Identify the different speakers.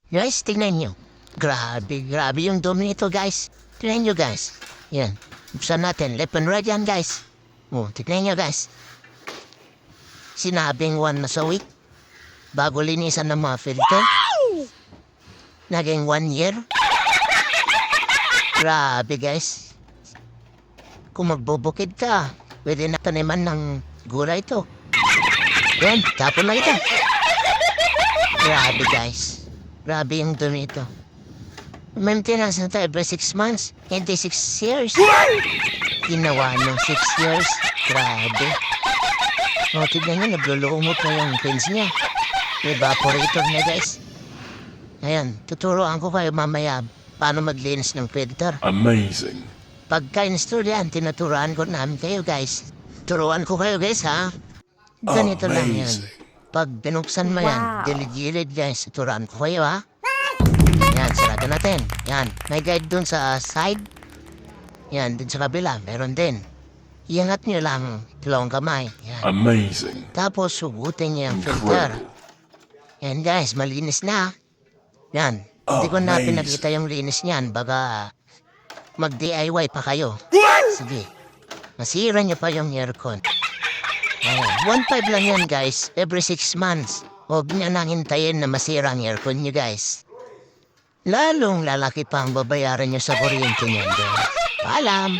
Speaker 1: Guys, tignan nyo. Grabe yung dumi nito, guys. Tignan nyo, guys. Yan. Buksan natin. Left and right yan, guys. Tignan nyo, guys. Sinabing 1 na sa week. Bago linisan ng mga filter. Naging 1 year. Grabe, guys. Kung magbubukid ka, pwede na taniman ng gulay ito. Yan, tapon na ito. Grabe, guys. Grabe yung dumi ito. Maintenance na ito every 6 months. Hindi 6 years. Ginawa nung 6 years. Grabe. Tignan nyo, naglulumot na yung pins niya. Evaporator na, guys. Ayan, tuturuan ko kayo mamaya paano maglinis ng filter.
Speaker 2: Amazing.
Speaker 1: Pagka install yan, tinuturuan ko namin kayo, guys. Turuan ko kayo, guys, ha? Ganito lang yan. Pag binuksan mo yan, gilid-gilid, guys, turuan ko kayo, ha? Yan, sarado natin. Yan, may guide dun sa side. Yan, dun sa kabila, meron din. Iangat nyo lang, dalawang kamay. Yan.
Speaker 2: Amazing.
Speaker 1: Tapos, sugutin nyo yung filter. Yan, guys, malinis na. Yan, hindi ko na pinakita yung linis niyan. Baga, mag-DIY pa kayo. Sige, masira nyo pa yung aircon. Ayan, 1.5 lang yan, guys. Every 6 months. Huwag nyo nang hintayin na masira ang aircon nyo, guys. Lalong lalaki pa ang babayaran nyo sa kuryente nyo, guys. Paalam!